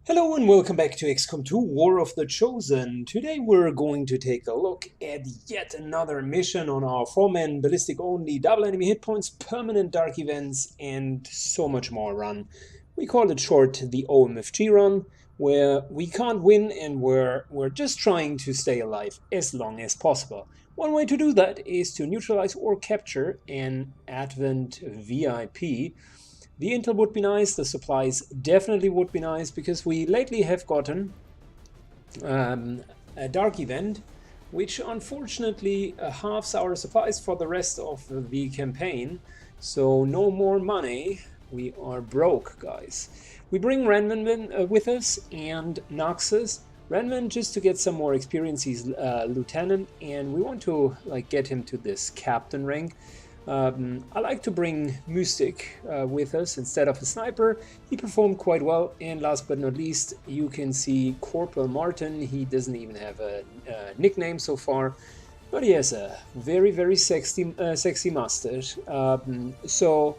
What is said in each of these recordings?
Hello and welcome back to XCOM2 War of the Chosen. Today we're going to take a look at yet another mission on our 4-man ballistic only, double enemy hit points, permanent dark events and so much more run. We call it short the OMFG Run, where we can't win and we're just trying to stay alive as long as possible. One way to do that is to neutralize or capture an Advent VIP. The intel would be nice, the supplies definitely would be nice, because we lately have gotten a dark event, which unfortunately halves our supplies for the rest of the campaign. So no more money, we are broke, guys. We bring Renman with us and Noxus. Renman just to get some more experience, he's lieutenant, and we want to get him to this captain rank. I like to bring Mystic with us instead of a sniper. He performed quite well, and last but not least, you can see Corporal Martin. He doesn't even have a nickname so far, but he has a very sexy mustache. So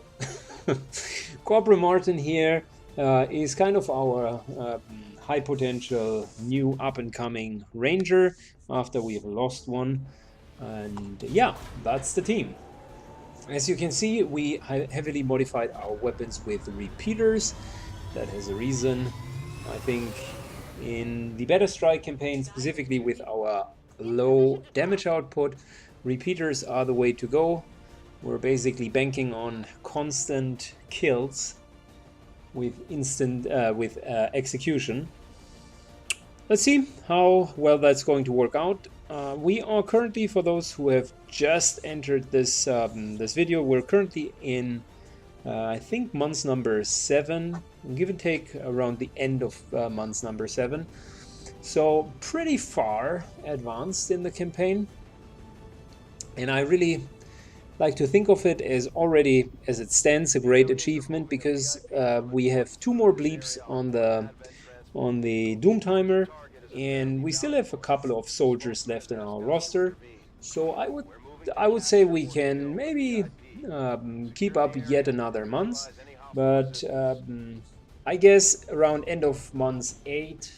Corporal Martin here is kind of our high potential new up and coming ranger after we have lost one, and yeah, that's the team. As you can see, we heavily modified our weapons with repeaters. That has a reason. I think in the Better Strike campaign, specifically with our low damage output, repeaters are the way to go. We're basically banking on constant kills with execution. Let's see how well that's going to work out. We are currently, for those who have just entered this this video, we're currently in I think month number 7, give and take around the end of month number 7. So pretty far advanced in the campaign, and I really like to think of it as already, as it stands, a great achievement, because we have 2 more bleeps on the Doom timer, and we still have a couple of soldiers left in our roster. So I would say we can maybe keep up yet another month, but I guess around end of month 8,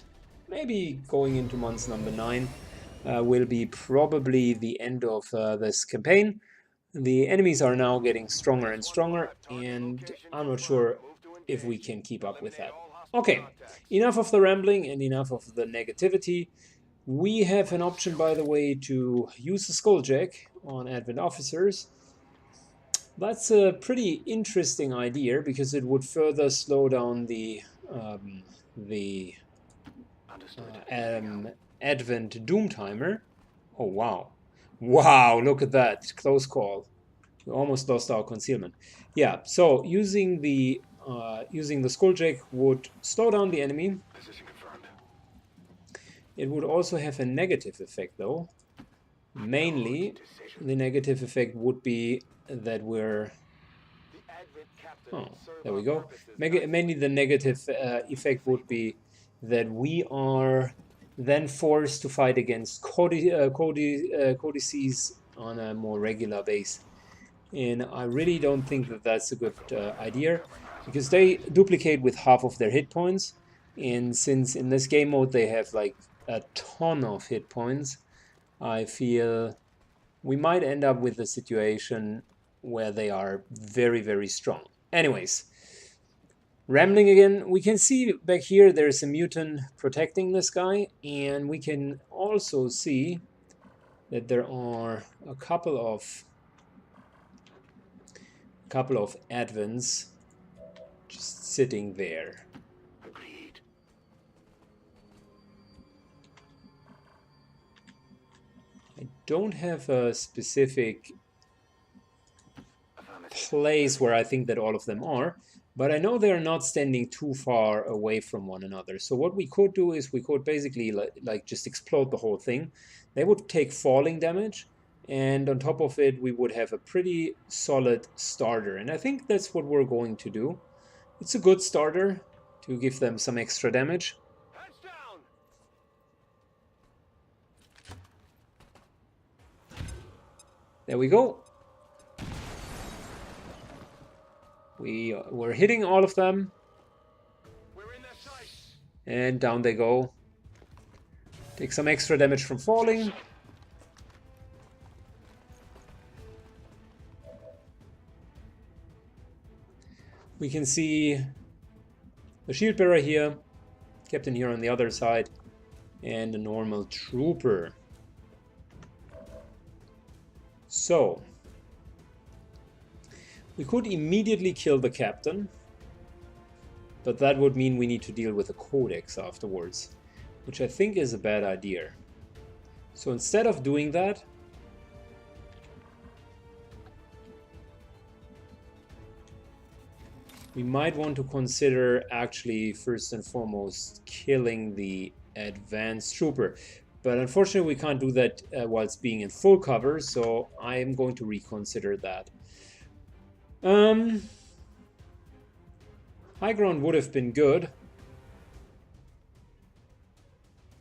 maybe going into month number 9, will be probably the end of this campaign. The enemies are now getting stronger and stronger, and I'm not sure if we can keep up with that. Okay, enough of the rambling and enough of the negativity. We have an option, by the way, to use the Skulljack on Advent officers. That's a pretty interesting idea, because it would further slow down the Advent Doom timer. Oh wow. Wow, look at that. Close call. We almost lost our concealment. Yeah, so using the Skulljack would slow down the enemy. It would also have a negative effect, though. Mainly, the negative effect would be that we're... Oh, there we go. Mainly the negative effect would be that we are then forced to fight against codices on a more regular base. And I really don't think that that's a good idea, because they duplicate with half of their hit points, and since in this game mode they have like a ton of hit points, I feel we might end up with a situation where they are very strong. Anyways, rambling again, we can see back here there's a mutant protecting this guy, and we can also see that there are a couple of Advents just sitting there. Agreed. I don't have a specific place where I think that all of them are, but I know they're not standing too far away from one another. So what we could do is we could basically like just explode the whole thing. They would take falling damage, and on top of it we would have a pretty solid starter, and I think that's what we're going to do. It's a good starter to give them some extra damage. There we go. We're hitting all of them. We're in their sights. And down they go. Take some extra damage from falling. We can see the shield bearer here, captain here on the other side, and a normal trooper. So, we could immediately kill the captain, but that would mean we need to deal with the codex afterwards, which I think is a bad idea. So instead of doing that, we might want to consider actually first and foremost killing the advanced trooper. But unfortunately we can't do that whilst being in full cover, so I am going to reconsider that. High ground would have been good.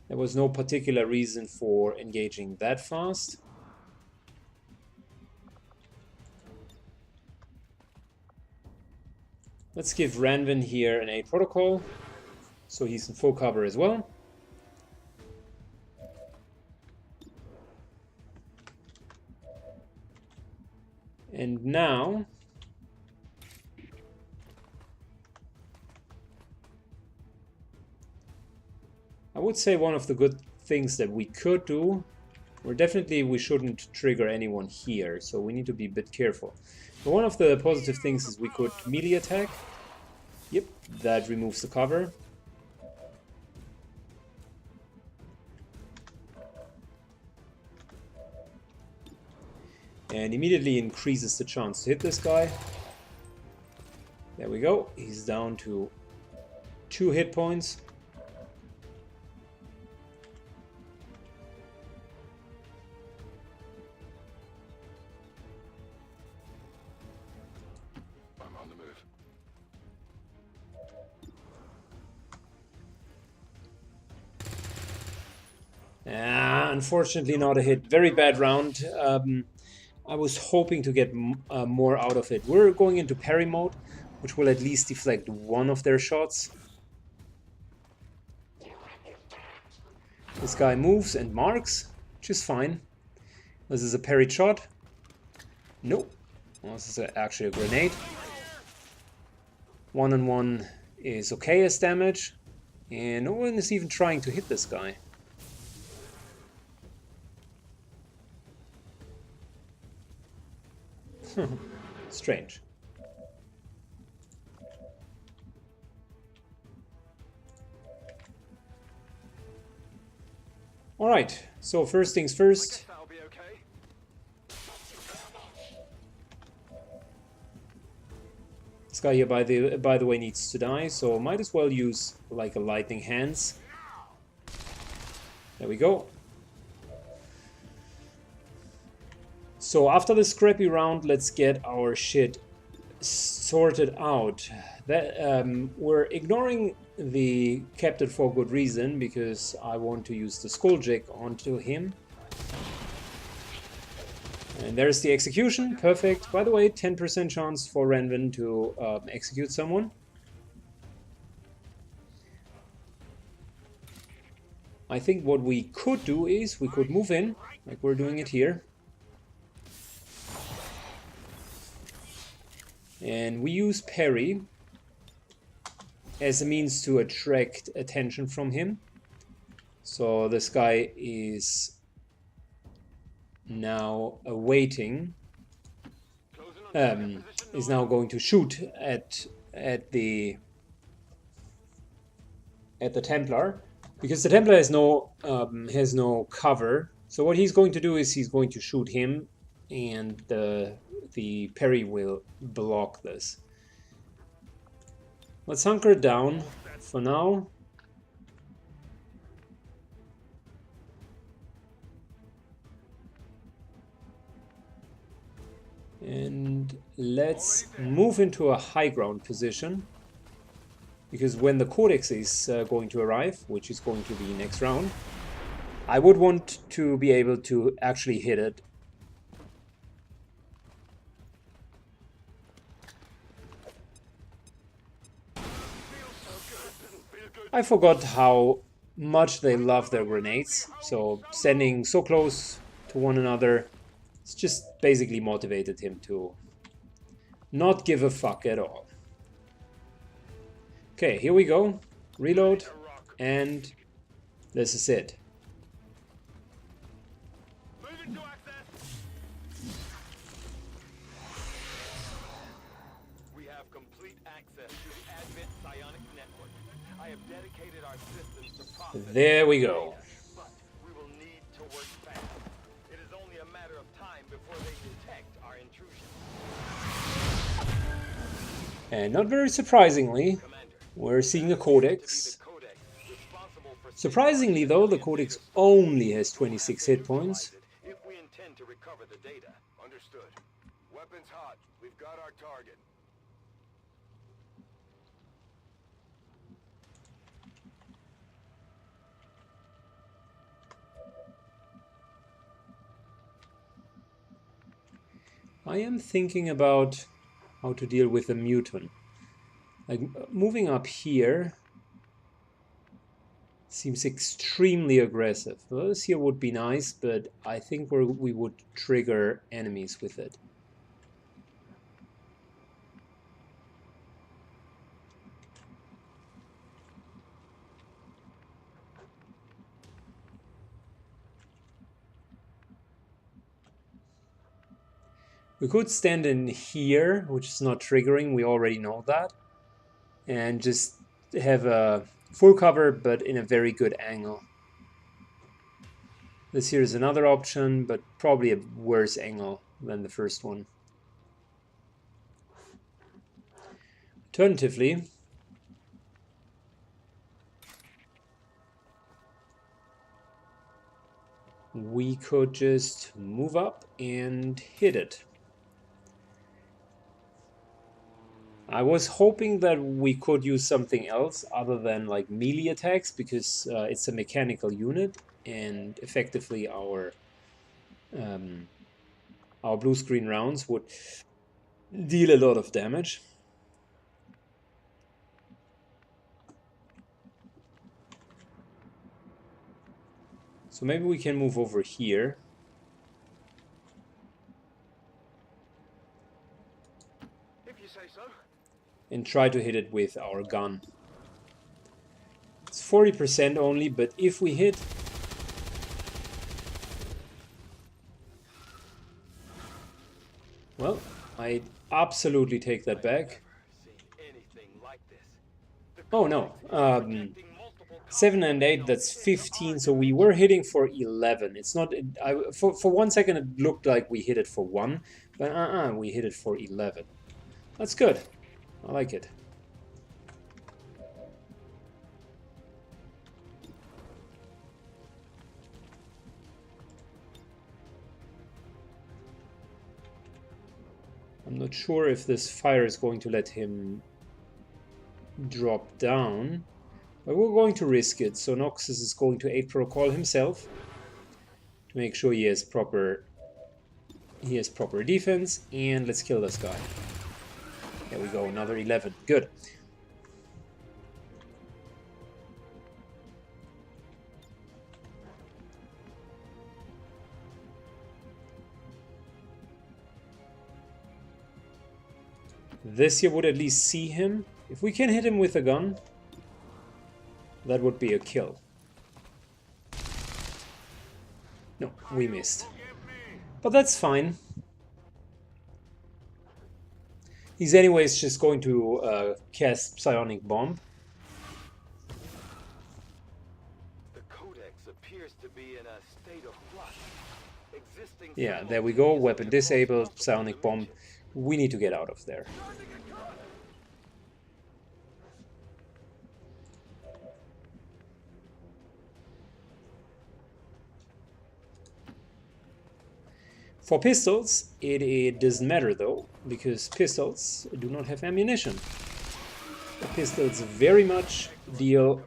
There was no particular reason for engaging that fast. Let's give Ranvin here an A protocol, so he's in full cover as well. And now I would say one of the good things that we could do, or definitely we shouldn't trigger anyone here, so we need to be a bit careful. But one of the positive things is we could melee attack. Yep, that removes the cover. And immediately increases the chance to hit this guy. There we go. He's down to 2 hit points. I'm on the move. Unfortunately not a hit. Very bad round. I was hoping to get more out of it. We're going into parry mode, which will at least deflect one of their shots. This guy moves and marks, which is fine. This is a parried shot. Nope. Well, this is actually a grenade. 1-on-1 is okay as damage. And no one is even trying to hit this guy. Strange. Alright, so first things first. That'll be okay. This guy here, by the way, needs to die, so might as well use like a lightning hands. There we go. So after this scrappy round, let's get our shit sorted out. That we're ignoring the captain for good reason, because I want to use the Skulljack onto him. And there's the execution, perfect. By the way, 10% chance for Ranvin to execute someone. I think what we could do is we could move in, like we're doing it here. And we use parry as a means to attract attention from him. So this guy is now awaiting, is now going to shoot at the Templar, because the Templar has no cover. So what he's going to do is he's going to shoot him, and the parry will block this. Let's hunker down for now. And let's move into a high ground position, because when the Codex is going to arrive, which is going to be next round, I would want to be able to actually hit it. I forgot how much they love their grenades. So standing so close to one another, it's just basically motivated him to not give a fuck at all. Okay, here we go. Reload, and this is it. We have complete access to the admin psionic network. I have dedicated our systems to process. There we go. But we will need to work fast. It is only a matter of time before they detect our intrusion. And not very surprisingly, we're seeing a codex. Surprisingly though, the codex only has 26 hit points. If we intend to recover the data. Understood. Weapons hot. We've got our target. I am thinking about how to deal with the mutant. Like, moving up here seems extremely aggressive. Well, this here would be nice, but I think we would trigger enemies with it. We could stand in here, which is not triggering, we already know that. And just have a full cover, but in a very good angle. This here is another option, but probably a worse angle than the first one. Alternatively, we could just move up and hit it. I was hoping that we could use something else other than like melee attacks, because it's a mechanical unit and effectively our blue screen rounds would deal a lot of damage. So maybe we can move over here. If you say so. And try to hit it with our gun. It's 40% only, but if we hit... Well, I'd absolutely take that back. Oh no, 7 and 8, that's 15, so we were hitting for 11. It's not... for 1 second it looked like we hit it for 1, but we hit it for 11. That's good. I like it. I'm not sure if this fire is going to let him drop down, but we're going to risk it. So Noxus is going to 8 protocol himself to make sure he has proper defense, and let's kill this guy. There we go, another 11. Good. This here would at least see him. If we can hit him with a gun, that would be a kill. No, we missed. But that's fine. He's anyways just going to cast Psionic Bomb. The codex appears to be in a state of flux. Yeah, there we go. Weapon disabled, Psionic Bomb. We need to get out of there. For pistols, it doesn't matter though, because pistols do not have ammunition. The pistols very much deal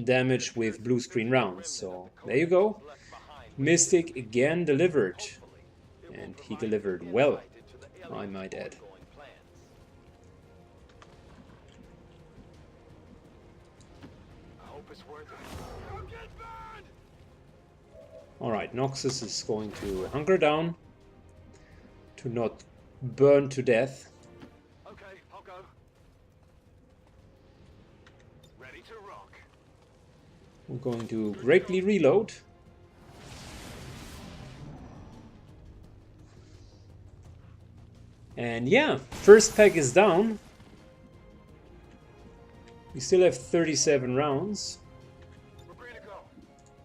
damage with blue screen rounds, so there you go. Mystic again delivered, and he delivered well, I might add. Alright, Noxus is going to hunker down to not burn to death. Okay, I'll go. Ready to rock. We're going to greatly reload. And yeah, first pack is down. We still have 37 rounds,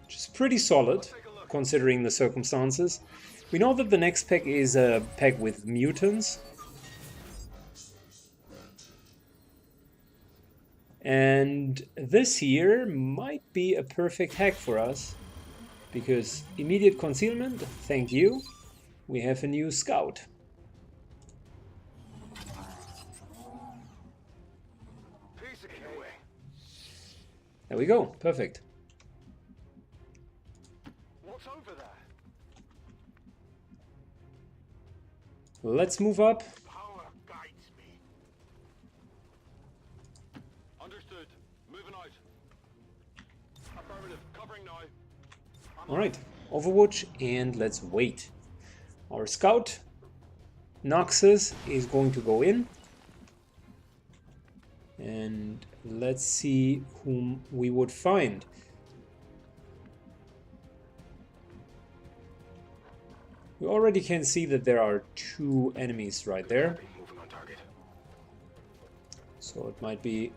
which is pretty solid considering the circumstances. We know that the next pack is a pack with mutants. And this here might be a perfect hack for us, because immediate concealment, thank you, we have a new scout. There we go, perfect. What's over there? Let's move up. Power guides me. Understood. Moving out. Affirmative. Covering now. Alright, Overwatch, and let's wait. Our scout, Noxus, is going to go in. And let's see whom we would find. We already can see that there are 2 enemies right there. So it might be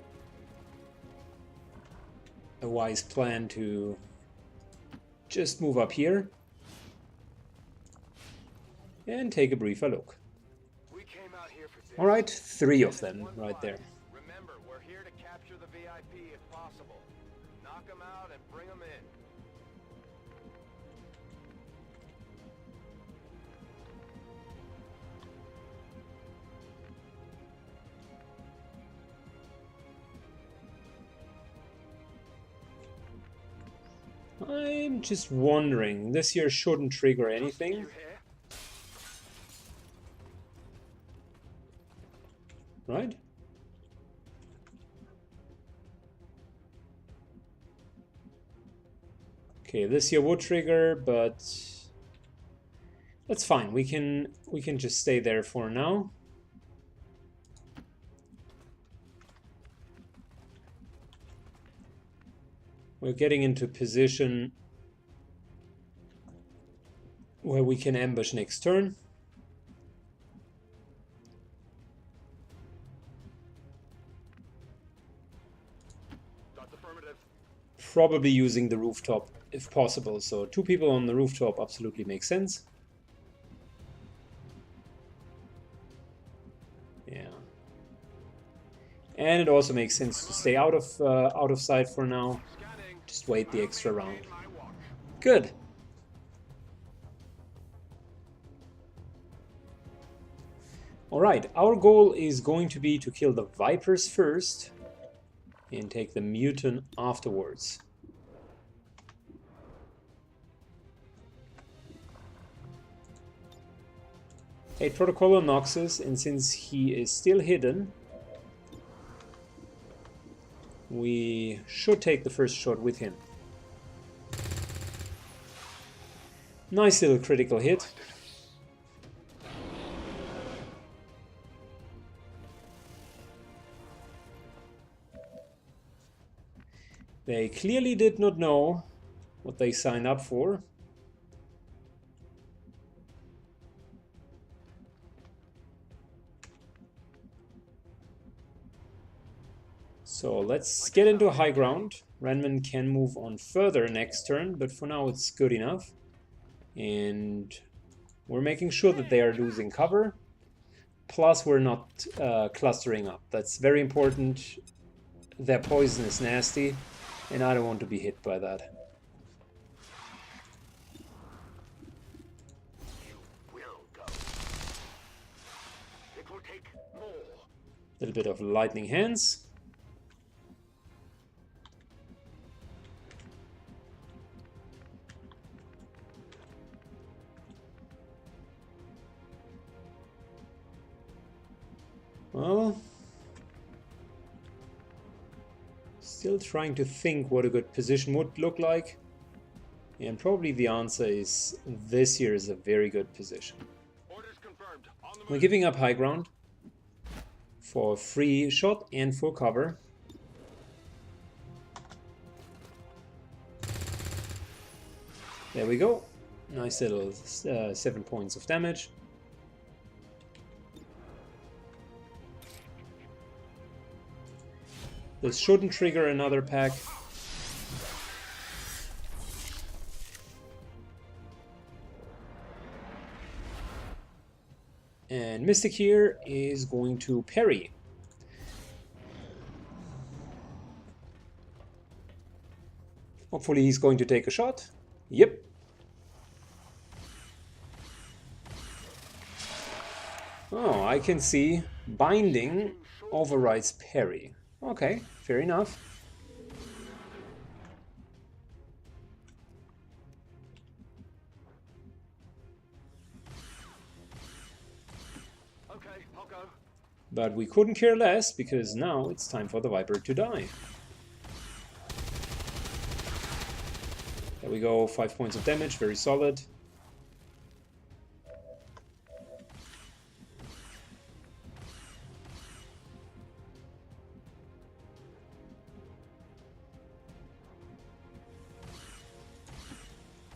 a wise plan to just move up here and take a briefer look. Alright, 3 of them right there. Remember, we're here to capture the VIP if possible. Knock them out and bring them in. I'm just wondering, this here shouldn't trigger anything. Right? Okay, this here would trigger, but that's fine. We can just stay there for now. We're getting into position where we can ambush next turn. Probably using the rooftop if possible, so 2 people on the rooftop absolutely makes sense. Yeah, and it also makes sense to stay out of sight for now. Just wait the extra round. Good. Alright, our goal is going to be to kill the Vipers first and take the mutant afterwards. Hate Protocol on Noxus, and since he is still hidden, we should take the first shot with him. Nice little critical hit. They clearly did not know what they signed up for. So let's get into high ground. Renman can move on further next turn, but for now it's good enough. And we're making sure that they are losing cover. Plus we're not clustering up. That's very important. Their poison is nasty, and I don't want to be hit by that. A little bit of lightning hands. Well, Still trying to think what a good position would look like. And probably the answer is this here is a very good position. Orders confirmed. On the We're move. giving up high ground for free shot and full cover. There we go. Nice little 7 points of damage. This shouldn't trigger another pack. And Mystic here is going to parry. Hopefully he's going to take a shot. Yep. Oh, I can see binding overrides parry. Okay, fair enough. Okay, I'll go. But we couldn't care less because now it's time for the Viper to die. There we go, 5 points of damage, very solid.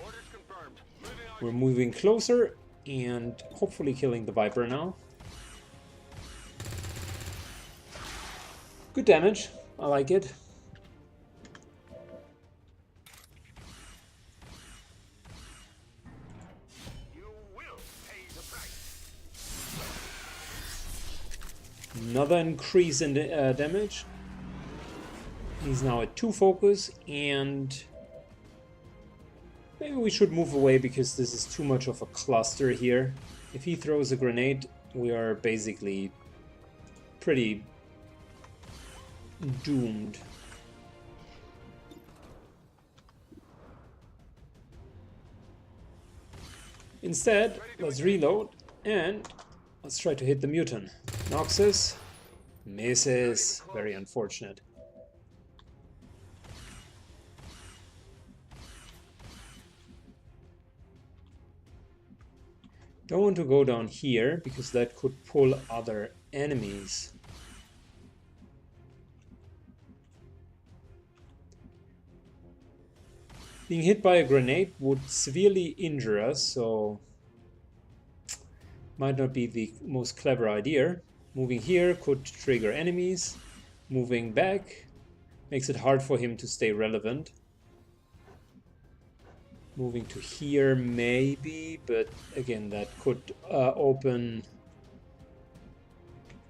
Orders confirmed. Moving on. We're moving closer and hopefully killing the Viper now. Good damage, I like it. You will pay the price. Another increase in damage. He's now at 2 focus, and maybe we should move away because this is too much of a cluster here. If he throws a grenade, we are basically pretty doomed. Instead, let's reload and let's try to hit the mutant. Noxus misses. Very unfortunate. Don't want to go down here because that could pull other enemies. Being hit by a grenade would severely injure us, so might not be the most clever idea. Moving here could trigger enemies. Moving back makes it hard for him to stay relevant. Moving to here maybe, but again that could open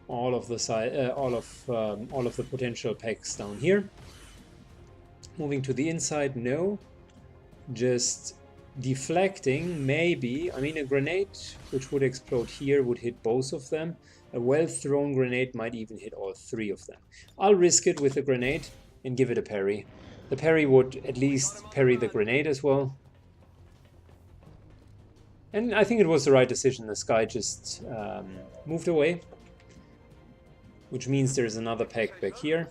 all of the all of the potential packs down here. Moving to the inside, no. Just deflecting, maybe. I mean, a grenade which would explode here would hit both of them. A well-thrown grenade might even hit all 3 of them. I'll risk it with a grenade and give it a parry. The parry would at least parry the grenade as well. And I think it was the right decision. This guy just moved away, which means there's another pack back here.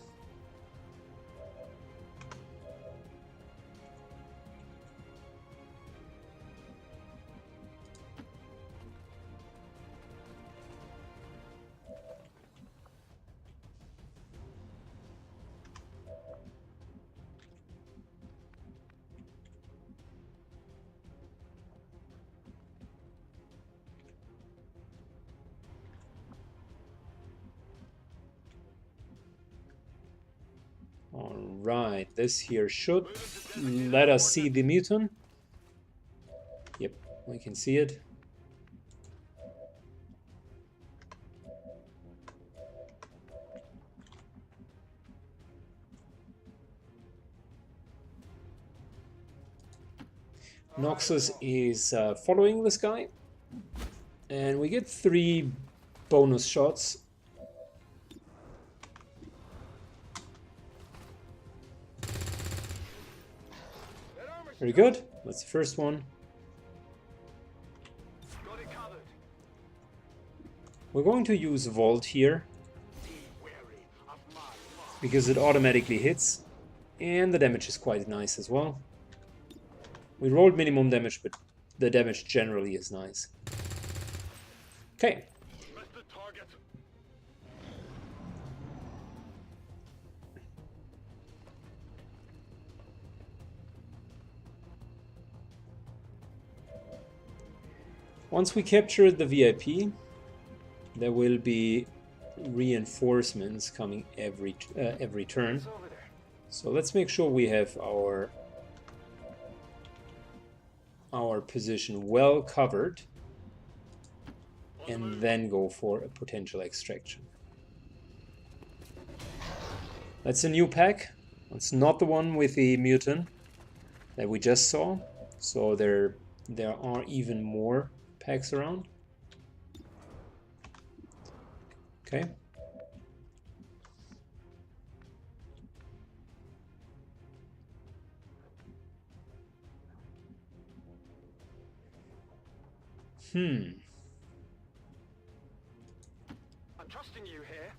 Alright, this here should let us see the mutant. Yep, we can see it. Noxus is following this guy. And we get 3 bonus shots. Very good. That's the first one. Got it covered. We're going to use Vault here Be wary of my mark. because it automatically hits. And the damage is quite nice as well. We rolled minimum damage, but the damage generally is nice. Okay. Once we capture the VIP, there will be reinforcements coming every turn. So let's make sure we have our position well covered, and then go for a potential extraction. That's a new pack. It's not the one with the mutant that we just saw. So there are even more packs around. Okay. I'm trusting you here.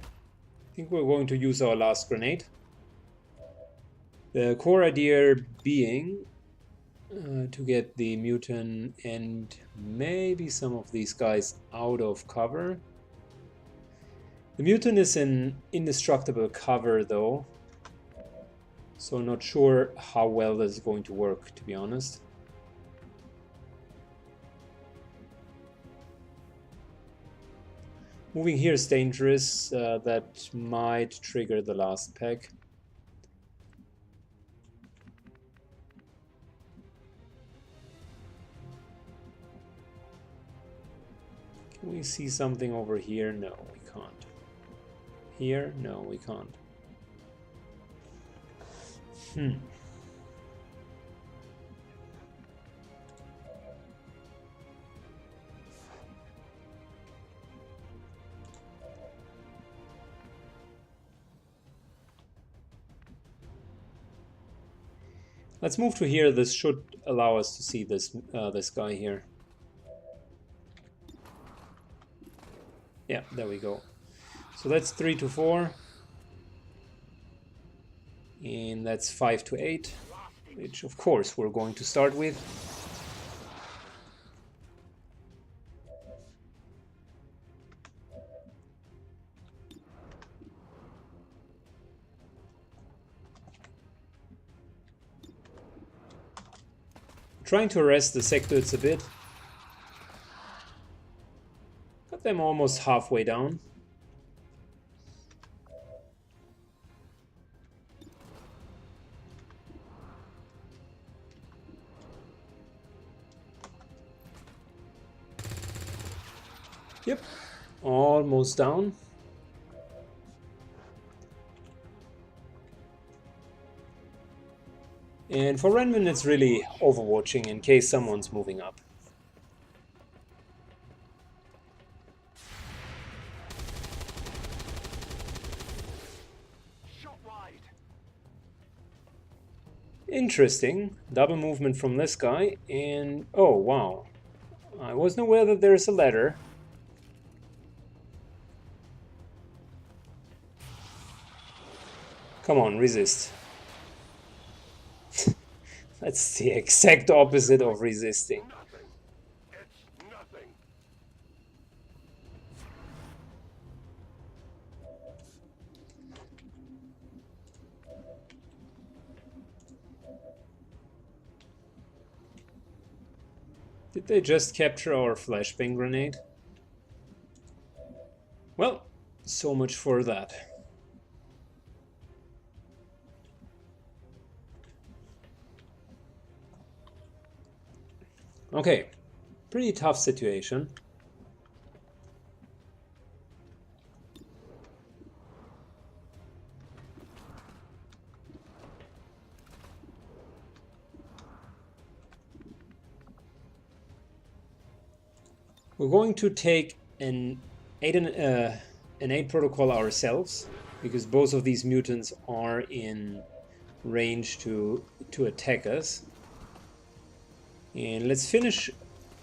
I think we're going to use our last grenade. The core idea being to get the mutant and maybe some of these guys out of cover. The mutant is an indestructible cover though, so not sure how well this is going to work, to be honest. Moving here is dangerous. That might trigger the last pack. Can we see something over here? No, we can't. Here? No, we can't. Let's move to here. This should allow us to see this this guy here. Yeah, there we go. So that's 3 to 4. And that's 5 to 8, which of course we're going to start with. Trying to arrest the sectoids a bit. Got them almost halfway down. Yep, almost down. And for Renman, it's really overwatching in case someone's moving up. Interesting. Double movement from this guy, and oh wow. I wasn't aware that there's a ladder. Come on, resist. That's the exact opposite of resisting. It's nothing. Did they just capture our flashbang grenade? Well, so much for that. Okay, pretty tough situation. We're going to take an 8 protocol ourselves, because both of these mutants are in range to attack us. And let's finish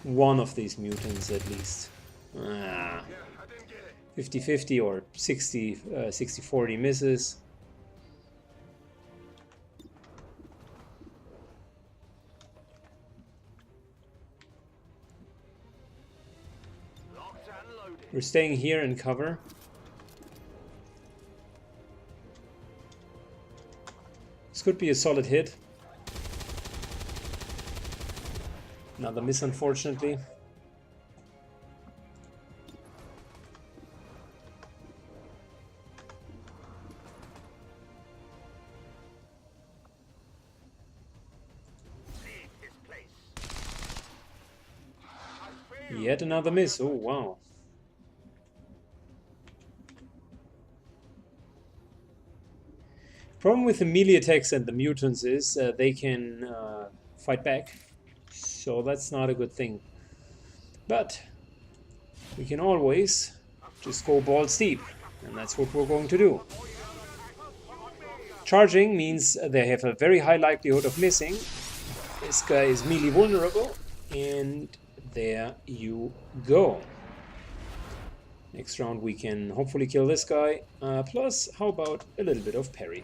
one of these mutants at least. 50-50 or 60-40 misses. We're staying here in cover. This could be a solid hit. Another miss, unfortunately. Yet another miss. Oh, wow. Problem with the melee attacks and the mutants is they can fight back. So that's not a good thing. But we can always just go balls deep. And that's what we're going to do. Charging means they have a very high likelihood of missing. This guy is melee vulnerable. And there you go. Next round we can hopefully kill this guy. Plus, how about a little bit of parry?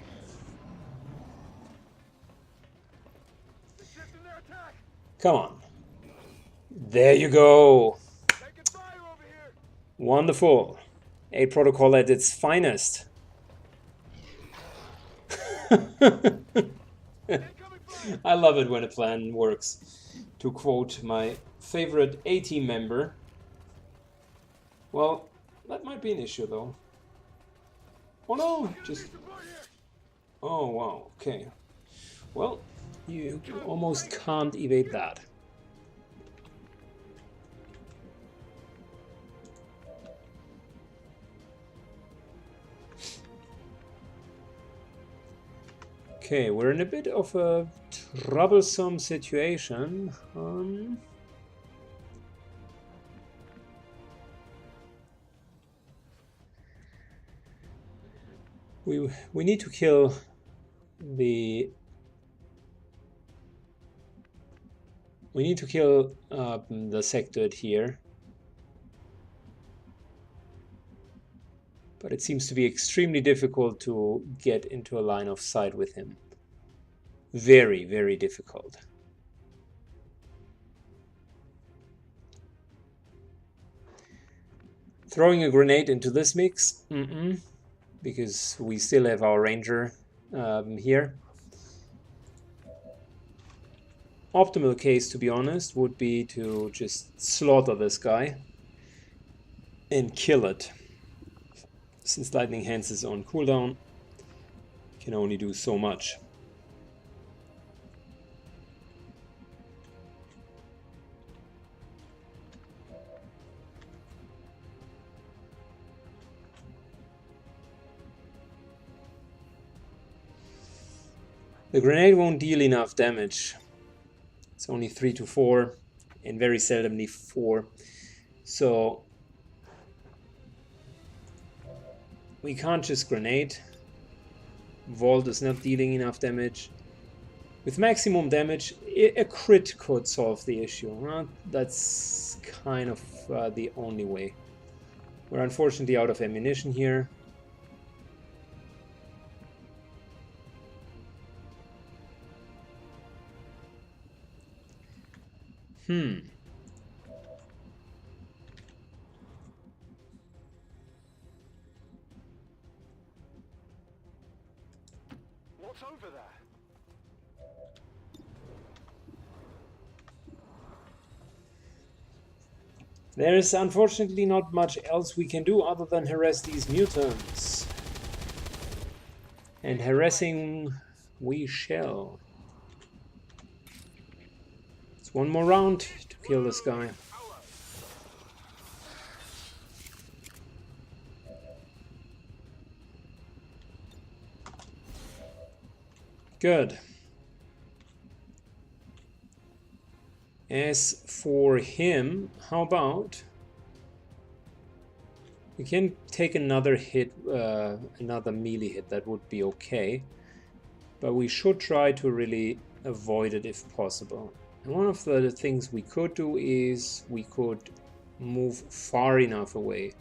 Come on. There you go. Wonderful. A protocol at its finest. I love it when a plan works. To quote my favorite A-team member. Well, that might be an issue though. Oh no, just... Oh wow, okay. Well, you almost can't evade that. Okay, we're in a bit of a troublesome situation. We need to kill the... We need to kill the Sectoid here. But it seems to be extremely difficult to get into a line of sight with him. Very, very difficult. Throwing a grenade into this mix? Because we still have our ranger here. Optimal case, to be honest, would be to just slaughter this guy and kill it. Since Lightning Hands is on cooldown, can only do so much. The grenade won't deal enough damage. It's only 3 to 4 and very seldomly 4. So we can't just grenade. Vault is not dealing enough damage. With maximum damage, a crit could solve the issue. That's kind of the only way. We're unfortunately out of ammunition here. What's over there? There is unfortunately not much else we can do other than harass these mutants. And harassing we shall. It's one more round to kill this guy. Good. As for him, how about we can take another hit, another melee hit, that would be okay. But we should try to really avoid it if possible. And one of the things we could do is we could move far enough away.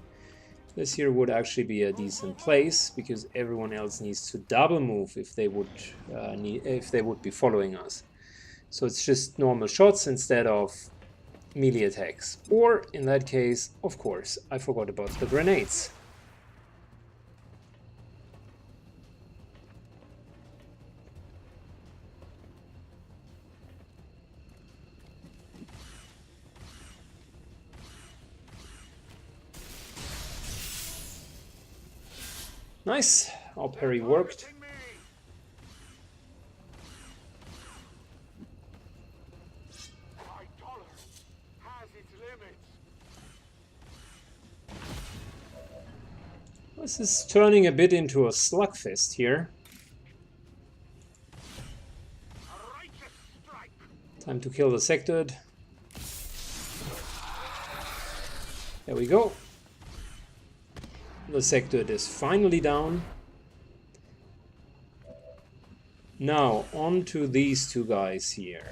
This here would actually be a decent place because everyone else needs to double move if they would be following us. So it's just normal shots instead of melee attacks. Or, in that case, of course, I forgot about the grenades. Nice, our parry worked. This is turning a bit into a slugfest here. Time to kill the Sectoid. There we go. The Sectoid is finally down. Now, on to these two guys here.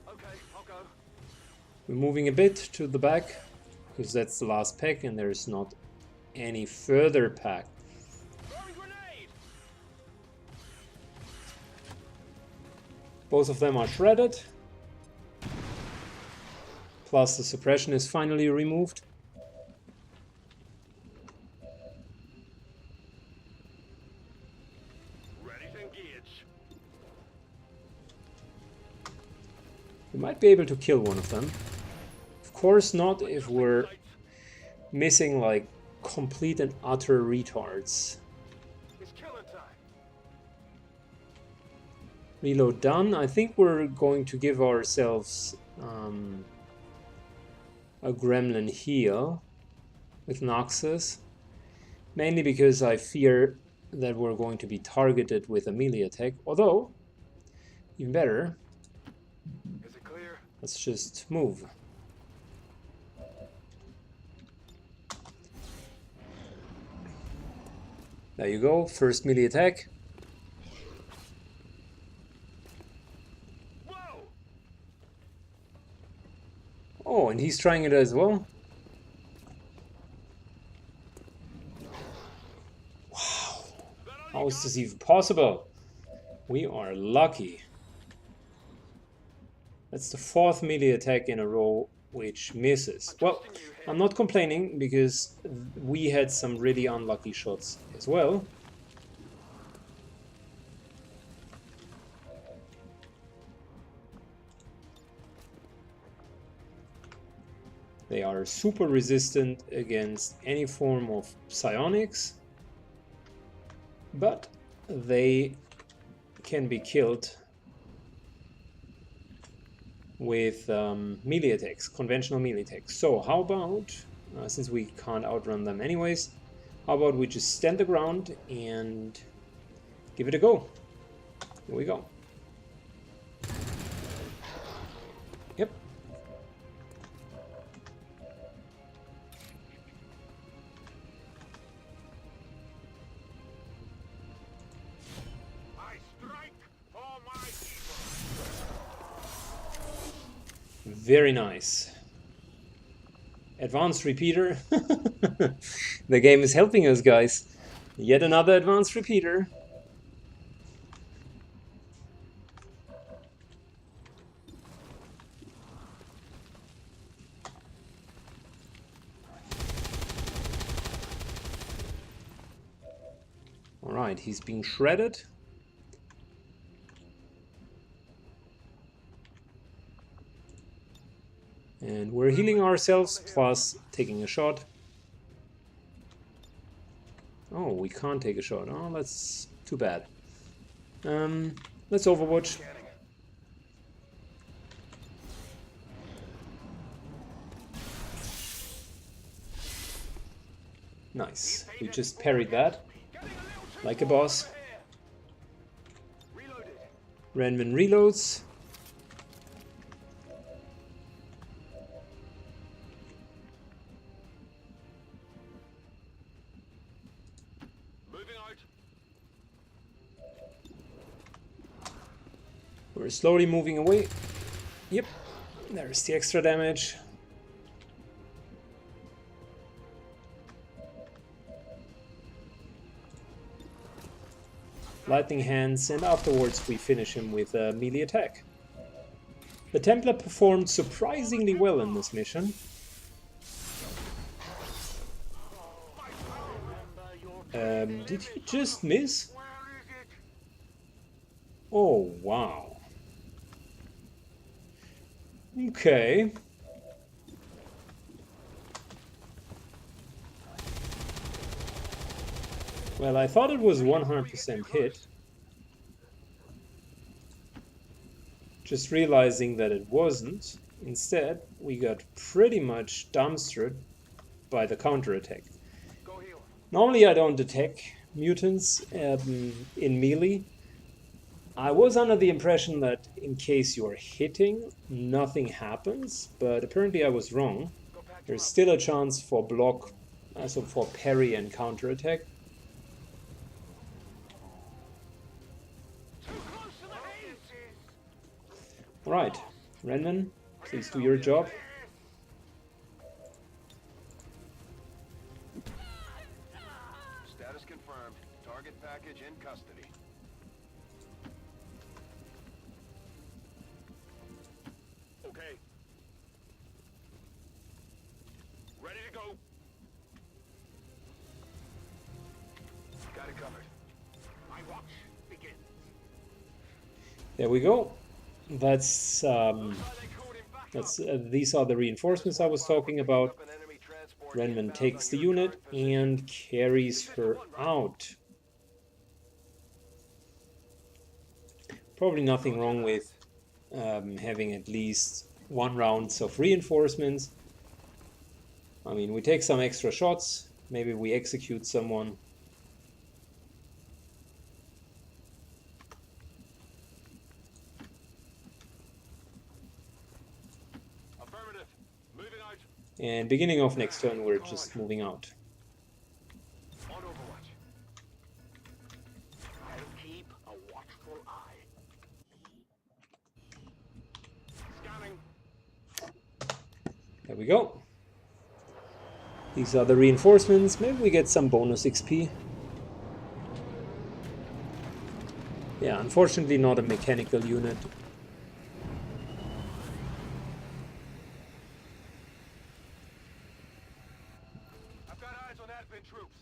Okay, I'll go. We're moving a bit to the back, because that's the last pack and there's not any further pack. Throwing grenade! Both of them are shredded. Plus the suppression is finally removed. Ready to engage. We might be able to kill one of them. Of course not if we're missing like complete and utter retards. It's killing time. Reload done. I think we're going to give ourselves a gremlin heal with Noxus. Mainly because I fear that we're going to be targeted with a melee attack. Although, even better, Is it clear? let's just move. There you go, first melee attack. Whoa! Oh, and he's trying it as well. Wow, how is this even possible? We are lucky. That's the fourth melee attack in a row which misses. Well, I'm not complaining because we had some really unlucky shots as well. They are super resistant against any form of psionics, but they can be killed with melee attacks, conventional melee attacks. So how about, since we can't outrun them anyways, how about we just stand the ground and give it a go. Here we go. Yep. I strike for my people. Very nice. Advanced repeater. The game is helping us, guys. Yet another advanced repeater. Alright, he's being shredded. And we're healing ourselves, plus taking a shot. Oh, we can't take a shot. Oh, that's too bad. Let's Overwatch. Nice. We just parried that. Like a boss. Reloaded. Renvin reloads. Moving out. We're slowly moving away. Yep, there's the extra damage. lightning hands, and afterwards we finish him with a melee attack. The Templar performed surprisingly well in this mission. Did he just miss? Oh, wow. Okay. Well, I thought it was 100% hit. Just realizing that it wasn't. Instead, we got pretty much dumpstered by the counterattack. Normally I don't attack mutants in melee. I was under the impression that in case you're hitting, nothing happens, but apparently I was wrong. There's still a chance for block, also for parry and counterattack. Alright, Renman, please do your job. Status confirmed. Target package in custody. Okay. Ready to go. Got it covered. My watch begins. There we go. That's these are the reinforcements I was talking about. Renman takes the unit and carries her out. Probably nothing wrong with having at least 1 round of reinforcements. I mean, we take some extra shots, maybe we execute someone. Affirmative. Moving out. And beginning of next turn, we're just moving out. On Overwatch. I'll keep a watchful eye. Scanning. There we go. These are the reinforcements. Maybe we get some bonus XP. Yeah, unfortunately not a mechanical unit. I've got eyes on admin troops.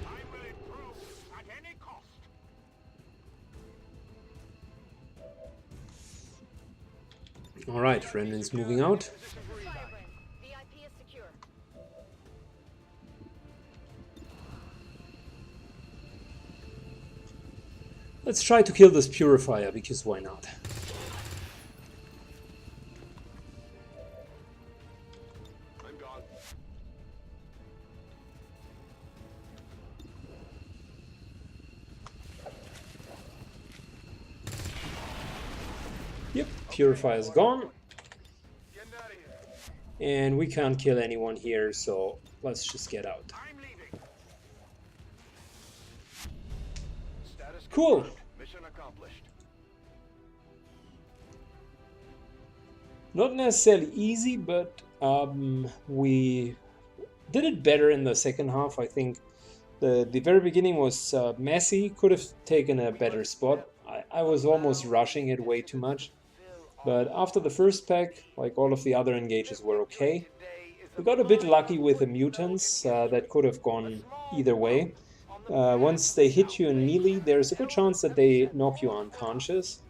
I will improve at any cost. Alright, Remnant's moving out. VIP is secure. Let's try to kill this purifier, because why not? I'm gone. Yep, purifier's gone. Getting out of here. And we can't kill anyone here, so let's just get out. I'm leaving. Status Cool. confirmed. Mission accomplished. Not necessarily easy, but we did it better in the second half. I think the very beginning was messy, could have taken a better spot. I was almost rushing it way too much. But after the first pack, like all of the other engages were okay. We got a bit lucky with the mutants, that could have gone either way. Once they hit you in melee, there's a good chance that they knock you unconscious.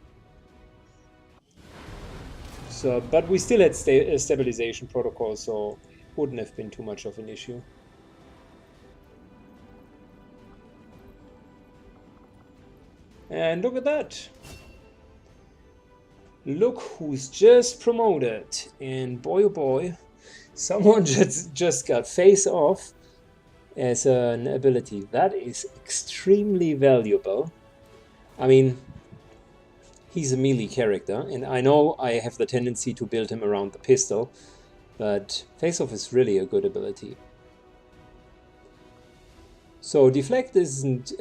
So, but we still had stabilization protocol, so wouldn't have been too much of an issue. And look at that! Look who's just promoted, and boy oh boy, someone just got face off as an ability. That is extremely valuable. I mean, he's a melee character, and I know I have the tendency to build him around the pistol, but face off is really a good ability. So deflect isn't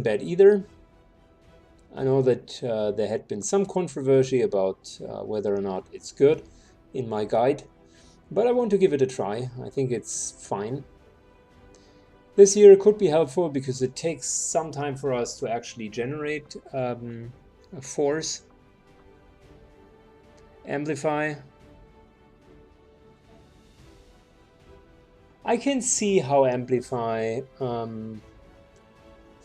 bad either. I know that there had been some controversy about whether or not it's good in my guide, but I want to give it a try. I think it's fine. This here could be helpful because it takes some time for us to actually generate a force. Amplify. I can see how Amplify...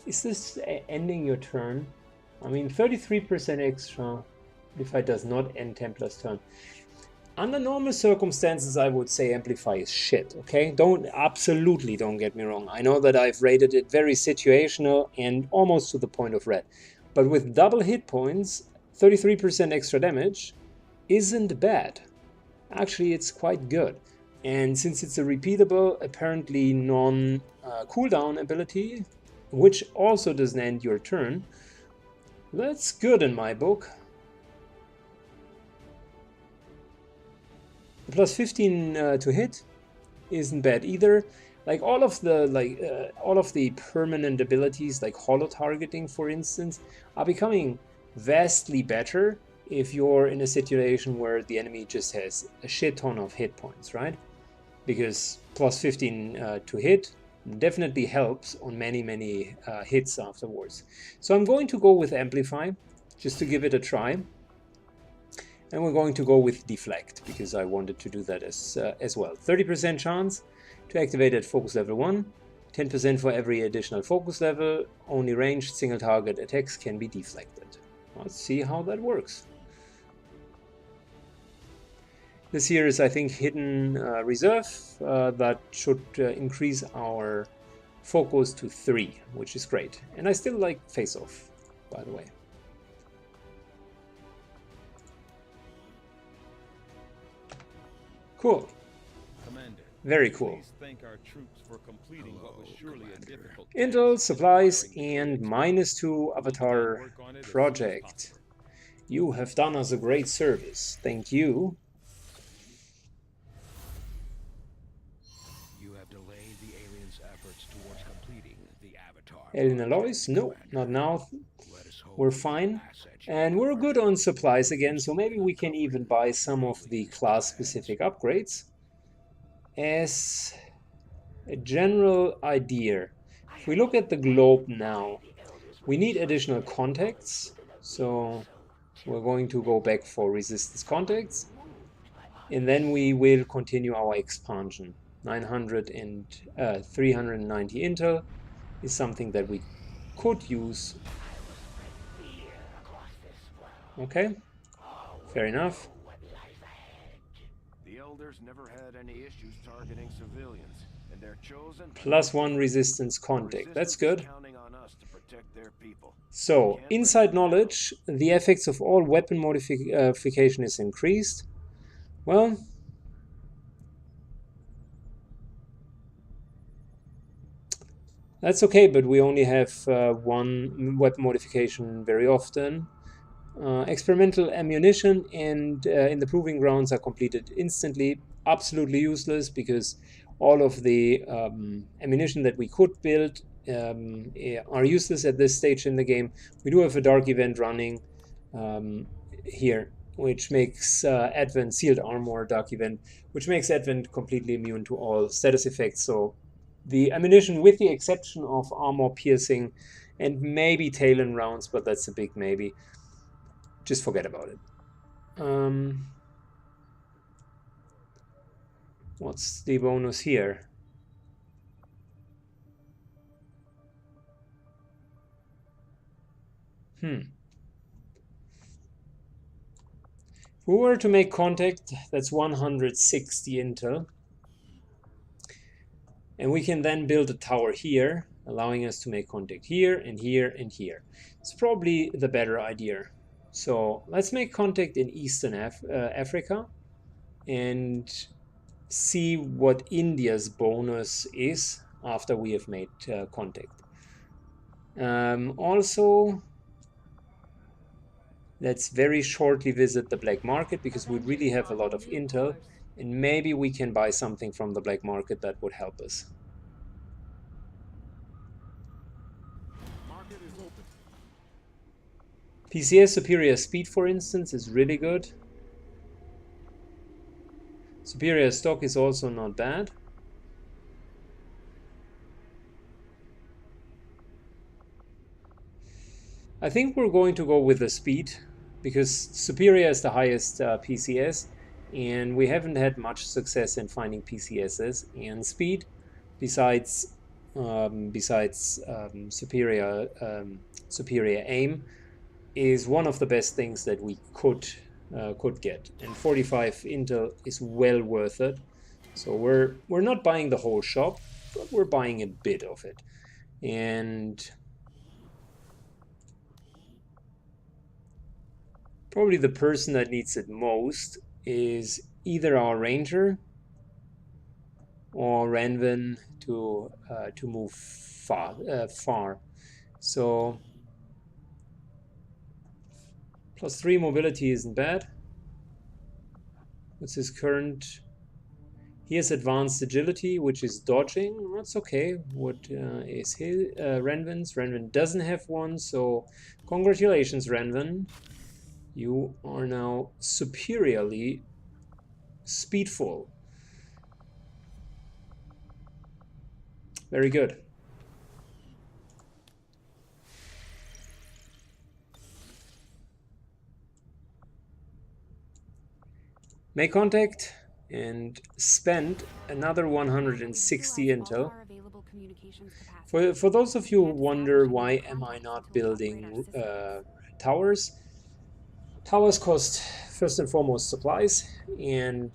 is this ending your turn? I mean, 33% extra. Amplify does not end Templar's turn. Under normal circumstances, I would say Amplify is shit, okay? Absolutely don't get me wrong. I know that I've rated it very situational and almost to the point of red. But with double hit points, 33% extra damage isn't bad. Actually, it's quite good. And since it's a repeatable, apparently non-cooldown ability, which also doesn't end your turn, that's good in my book. Plus 15 to hit isn't bad either. Like all of the permanent abilities, like holo targeting, for instance, are becoming vastly better if you're in a situation where the enemy just has a shit ton of hit points, right? Because plus 15 to hit definitely helps on many hits afterwards. So I'm going to go with Amplify just to give it a try. And we're going to go with Deflect, because I wanted to do that as well. 30% chance to activate at focus level 1, 10% for every additional focus level, only ranged single target attacks can be deflected. Let's see how that works. This here is, I think, hidden reserve that should increase our focus to 3, which is great. And I still like Face Off, by the way. Cool. Commander, very cool. please thank our troops for completing what was surely a difficult Intel, task. supplies, and -2 Avatar project. You have done us a great service. Thank you. You have delayed the aliens' efforts towards completing the Avatar. Alien alloys? No, not now. Let us hope We're fine. And we're good on supplies again, so maybe we can even buy some of the class-specific upgrades. As a general idea, if we look at the globe now, we need additional contacts, so we're going to go back for resistance contacts, and then we will continue our expansion. 900 and 390 intel is something that we could use. Okay, fair enough. The elders never had any issues targeting civilians, and their chosen +1 resistance contact. That's good. counting on us to protect their people. So, inside knowledge, the effects of all weapon modification is increased. Well, that's okay, but we only have one weapon modification very often. Experimental ammunition and in the proving grounds are completed instantly. Absolutely useless, because all of the ammunition that we could build are useless at this stage in the game. We do have a dark event running here, which makes Advent sealed armor dark event, which makes Advent completely immune to all status effects. So the ammunition, with the exception of armor piercing and maybe Talon rounds, but that's a big maybe, just forget about it. What's the bonus here? If we were to make contact, that's 160 intel. And we can then build a tower here, allowing us to make contact here and here and here. It's probably the better idea. So let's make contact in Eastern Africa and see what India's bonus is after we have made contact. Also, let's very shortly visit the black market, because we really have a lot of intel, and maybe we can buy something from the black market that would help us. Market is open. PCS superior speed, for instance, is really good. Superior stock is also not bad. I think we're going to go with the speed because superior is the highest PCS, and we haven't had much success in finding PCSs. And speed, besides superior aim, is one of the best things that we could get. And 45 intel is well worth it. So we're not buying the whole shop, but we're buying a bit of it. And probably the person that needs it most is either our ranger or Renvin to move far. So +3 mobility isn't bad. What's his current? He has advanced agility, which is dodging. That's okay. What is his Renvin's? Renvin doesn't have one, so congratulations, Renvin. You are now superiorly speedful. Very good. Make contact and spend another 160 intel. For those of you who wonder why am I not building towers, towers cost first and foremost supplies, and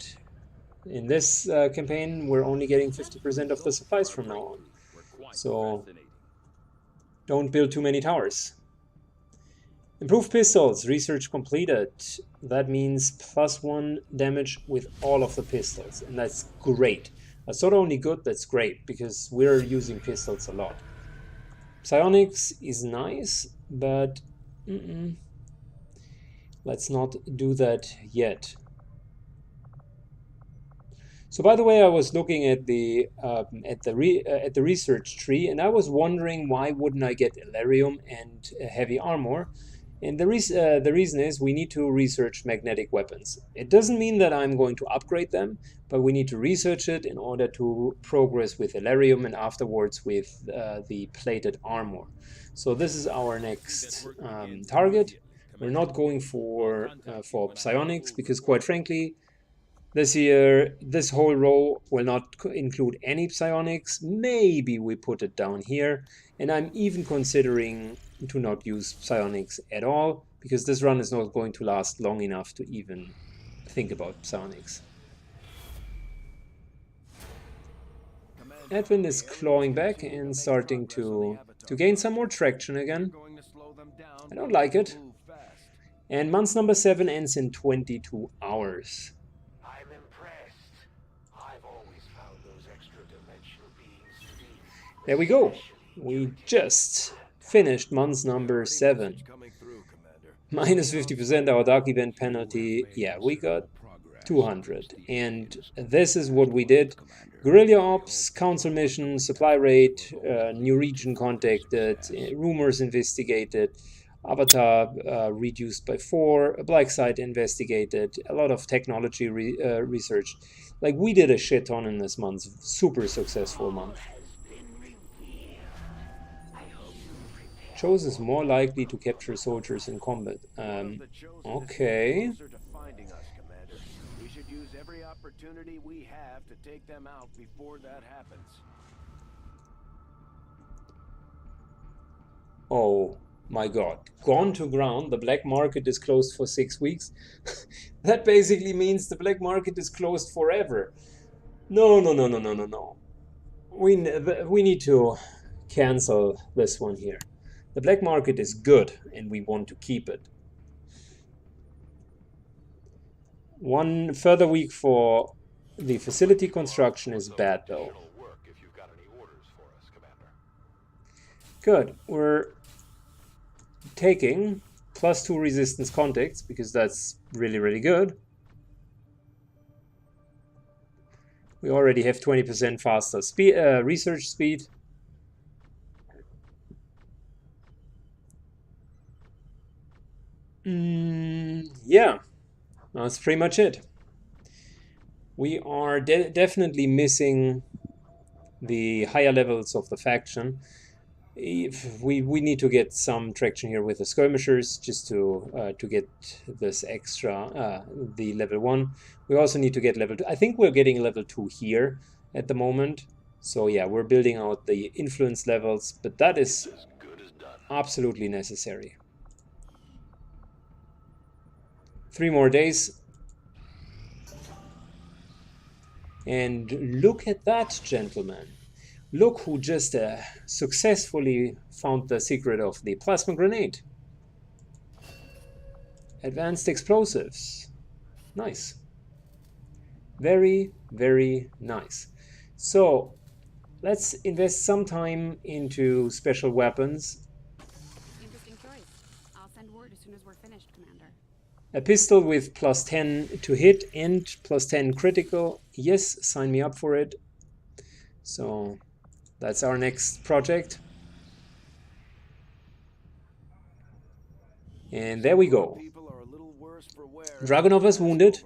in this campaign we're only getting 50% of the supplies from now on. So don't build too many towers. Improved pistols, research completed. That means +1 damage with all of the pistols, and that's great. That's not only good, that's great, because we're using pistols a lot. Psionics is nice, but let's not do that yet. So by the way, I was looking at the research tree, and I was wondering why wouldn't I get Elerium and heavy armor. And the reason is we need to research magnetic weapons. It doesn't mean that I'm going to upgrade them, but we need to research it in order to progress with Elerium and afterwards with the plated armor. So this is our next target. We're not going for psionics because, quite frankly, this year this whole row will not include any psionics. Maybe we put it down here, and I'm even considering to not use psionics at all, because this run is not going to last long enough to even think about psionics. Edwin is clawing back and starting to gain some more traction again. I don't like it. And month number 7 ends in 22 hours. I'm impressed. I've always found those extra-dimensional beings to be... There we go. We just finished month number 7. Minus 50% our dark event penalty. Yeah, we got 200. And this is what we did. Guerrilla ops, council mission, supply rate, new region contacted, rumors investigated, avatar reduced by 4, a black site investigated, a lot of technology research. Like, we did a shit ton in this month. Super successful month. Chose is more likely to capture soldiers in combat. Okay. We should use every opportunity we have to take them out before that happens. Oh my god. Gone to ground. The black market is closed for 6 weeks. That basically means the black market is closed forever. No. We need to cancel this one here. The black market is good, and we want to keep it. One further week for the facility construction is bad, though. Good. We're taking +2 resistance contacts, because that's really, really good. We already have 20% faster speed, research speed. yeah, that's pretty much it. We are definitely missing the higher levels of the faction. If we need to get some traction here with the skirmishers just to get this extra the level 1. We also need to get level 2. I think we're getting level 2 here at the moment. So yeah, we're building out the influence levels, but that is absolutely necessary. 3 more days. And look at that, gentlemen. Look who just successfully found the secret of the plasma grenade. Advanced explosives. Nice. Very, very nice. So, let's invest some time into special weapons. Interesting choice. I'll send word as soon as we're finished, Commander. A pistol with +10 to hit and +10 critical. Yes, sign me up for it. So, that's our next project. And there we go. Dragunov is wounded,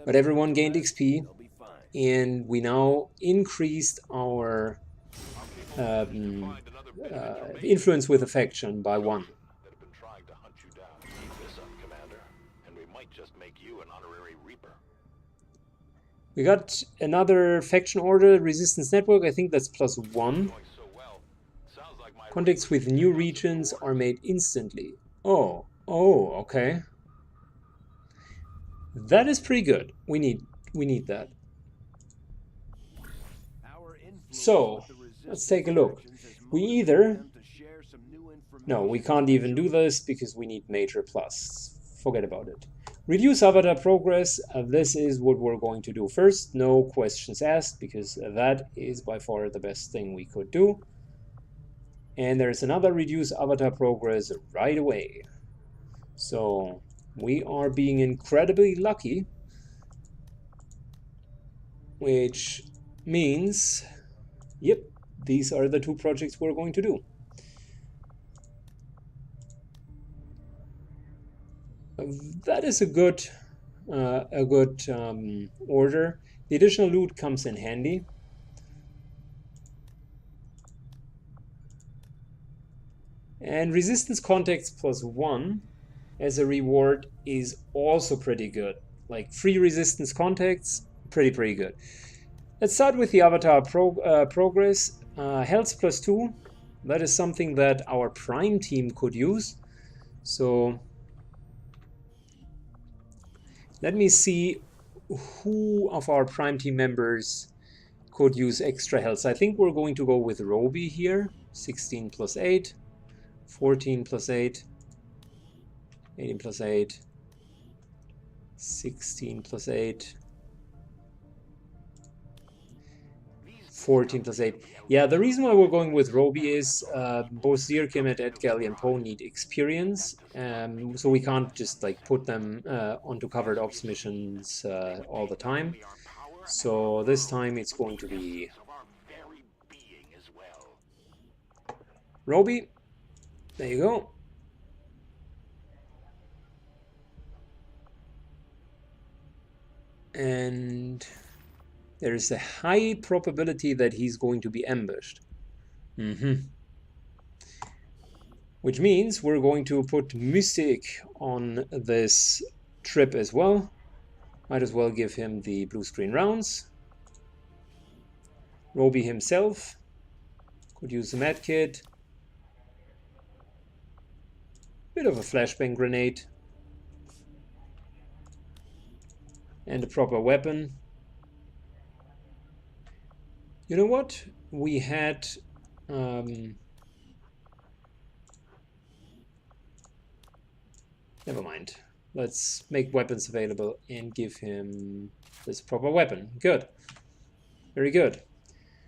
but everyone gained XP, and we now increased our influence with affection by 1. We got another faction order, resistance network. I think that's +1. Contacts with new regions are made instantly. Oh, okay. That is pretty good. We need that. So, let's take a look. We either... No, we can't even do this because we need major plus. Forget about it. Reduce avatar progress. This is what we're going to do first. No questions asked, because that is by far the best thing we could do. And there's another reduce avatar progress right away. So we are being incredibly lucky, which means, yep, these are the 2 projects we're going to do. That is a good order. The additional loot comes in handy. And resistance contacts +1 as a reward is also pretty good. Like free resistance contacts, pretty good. Let's start with the avatar progress. Health +2. That is something that our prime team could use. So let me see who of our prime team members could use extra health. I think we're going to go with Roby here. 16 + 8, 14 + 8, 18 + 8, 16 + 8, 14 + 8. Yeah, the reason why we're going with Roby is both Zirkim and Edgal and Poe need experience, so we can't just like put them onto covered ops missions all the time. So this time it's going to be Roby. There you go. And there is a high probability that he's going to be ambushed. Which means we're going to put Mystic on this trip as well. Might as well give him the blue screen rounds. Roby himself could use a medkit. Bit of a flashbang grenade. And a proper weapon. You know what? We had... never mind. Let's make weapons available and give him this proper weapon. Good. Very good.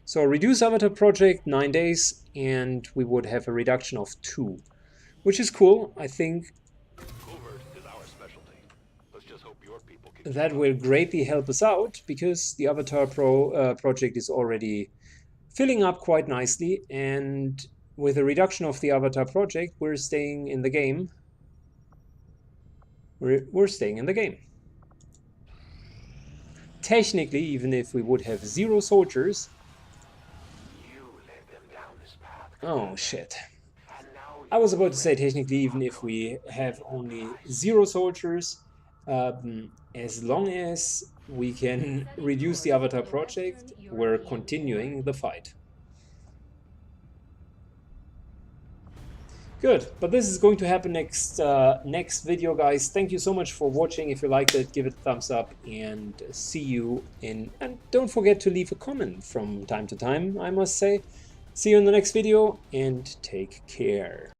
So reduce avatar project 9 days, and we would have a reduction of 2. Which is cool. I think that will greatly help us out, because the Avatar Pro project is already filling up quite nicely, and with a reduction of the Avatar project, we're staying in the game we're staying in the game. Technically, even if we would have 0 soldiers... Oh shit. I was about to say technically even if we have only 0 soldiers, as long as we can reduce the Avatar project, we're continuing the fight. Good, but this is going to happen next video, guys. Thank you so much for watching. If you liked it, give it a thumbs up, and see you in... And don't forget to leave a comment from time to time, I must say. See you in the next video, and take care.